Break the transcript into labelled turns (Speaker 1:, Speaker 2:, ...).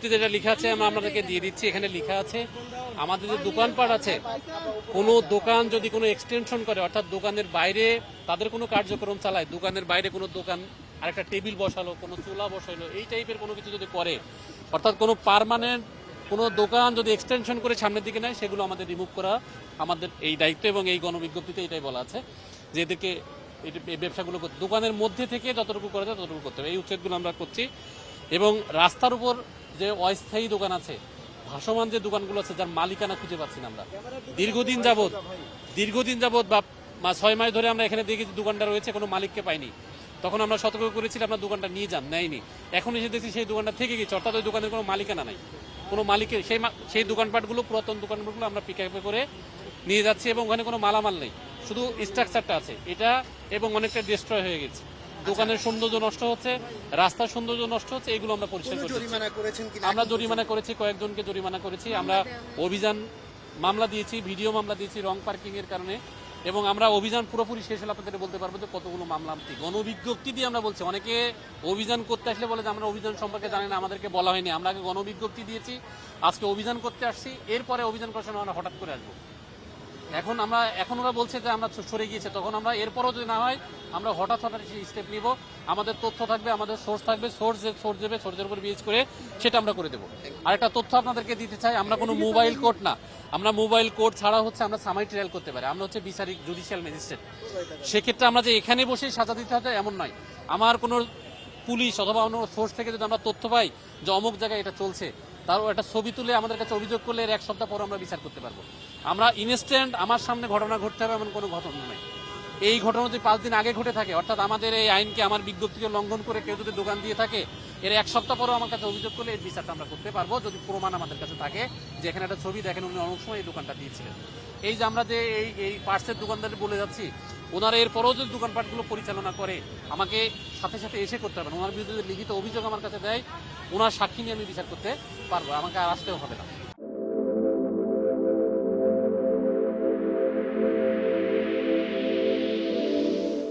Speaker 1: বিজ্ঞপ্তিতে যেটা লেখা আছে আমরা আপনাদেরকে দিয়ে দিচ্ছি। এখানে লেখা আছে আমাদের যে দোকানপাট আছে, কোনো দোকান যদি কোনো এক্সটেনশন করে, অর্থাৎ দোকানের বাইরে তাদের কোনো কার্যক্রম চালায়, দোকানের বাইরে কোনো দোকান আরেকটা টেবিল বসালো, কোনো চুলা বসাইলো, এই টাইপের কোনো কিছু যদি করে, অর্থাৎ কোনো পার্মানেন্ট কোনো দোকান যদি এক্সটেনশন করে সামনের দিকে নেয়, সেগুলো আমাদের রিমুভ করা আমাদের এই দায়িত্ব। এবং এই গণবিজ্ঞপ্তিতে এটাই বলা আছে যে এদেরকে এই ব্যবসাগুলো করতে, দোকানের মধ্যে থেকে যতটুকু করা যায় ততটুকু করতে হবে। এই উচ্ছেদগুলো আমরা করছি। এবং রাস্তার উপর যে অস্থায়ী দোকান আছে, ভাসমান যে দোকানগুলো আছে, যার মালিকানা খুঁজে পাচ্ছি না আমরা দীর্ঘদিন যাবৎ বা 6 মাস ধরে আমরা এখানে দেখেছি দোকানটা রয়েছে, কোনো মালিককে পাইনি। তখন আমরা সতর্ক করেছিলাম আপনার দোকানটা নিয়ে যান, নেয়নি। এখন এসে দেখছি সেই দোকানটা থেকে গেছে, অর্থাৎ ওই দোকানের কোনো মালিকানা নাই, কোনো মালিকের সেই দোকানপাটগুলো, পুরাতন দোকানপাটগুলো আমরা পিক আপ করে নিয়ে যাচ্ছি এবং ওখানে কোনো মালামাল নেই, শুধু স্ট্রাকচারটা আছে এটা, এবং অনেকটা ডিস্ট্রয় হয়ে গেছে। দোকানের সৌন্দর্য নষ্ট হচ্ছে, রাস্তার সৌন্দর্য নষ্ট হচ্ছে, এগুলো আমরা পরিষ্কার করছি। আমরা জরিমানা করেছি, কয়েকজনকে জরিমানা করেছি। আমরা অভিযান মামলা দিয়েছি, ভিডিও মামলা দিয়েছি রং পার্কিং এর কারণে। এবং আমরা অভিযান পুরোপুরি শেষ হলে আপনাদের বলতে পারবো যে কতগুলো মামলা। গণবিজ্ঞপ্তি দিয়ে আমরা বলছি, অনেকে অভিযান করতে আসলে বলে যে আমরা অভিযান সম্পর্কে জানি না, আমাদেরকে বলা হয়নি। আমরা আগে গণবিজ্ঞপ্তি দিয়েছি, আজকে অভিযান করতে আসছি, এরপরে অভিযান করার সময় আমরা হঠাৎ করে আসবো। এখন ওরা বলছে যে আমরা সরে গিয়েছে, তখন আমরা এরপরও যদি না হয় আমরা হঠাৎ সেই স্টেপ নিব। আমাদের তথ্য থাকবে, আমাদের সোর্স থাকবে, সোর্স দেবে, সোর্সের উপর বেস করে সেটা আমরা করে দেবো। আরেকটা তথ্য আপনাদেরকে দিতে চাই, আমরা কোনো মোবাইল কোর্ট না, আমরা মোবাইল কোর্ট ছাড়া হচ্ছে আমরা সামাই ট্রায়াল করতে পারি। আমরা হচ্ছে বিচারিক জুডিশিয়াল ম্যাজিস্ট্রেট। সেক্ষেত্রে আমরা যে এখানে বসে সাজা দিতে হবে এমন নয়। আমার কোনো পুলিশ অথবা অন্য সোর্স থেকে যদি আমরা তথ্য পাই যে অমুক জায়গায় এটা চলছে, তারও একটা ছবি তুলে আমাদের কাছে অভিযোগ করলে এর 1 সপ্তাহ পর আমরা বিচার করতে পারবো। আমরা ইনস্ট্যান্ট আমার সামনে ঘটনা ঘটতে হবে এমন কোনো ঘটনা নেই। এই ঘটনা যদি 5 দিন আগে ঘটে থাকে, অর্থাৎ আমাদের এই আইনকে, আমার বিজ্ঞপ্তিকে লঙ্ঘন করে কেউ যদি দোকান দিয়ে থাকে, এর 1 সপ্তাহ পরেও আমার কাছে অভিযোগ করলে এর বিচারটা আমরা করতে পারবো, যদি প্রমাণ আমাদের কাছে থাকে যে এখানে একটা ছবি দেখেন উনি অনেক সময় এই দোকানটা দিয়েছিলেন। এই যে আমরা যে এই পার্সের দোকানদার বলে যাচ্ছি, ওনারা এরপরও যদি দোকানপাটগুলো পরিচালনা করে, আমাকে সাথে সাথে এসে করতে হবে না। ওনার বিরুদ্ধে লিখিত অভিযোগ আমার কাছে দেয়, ওনার সাক্ষী নিয়ে আমি বিচার করতে পারবো, আমাকে আর আসতেও হবে না।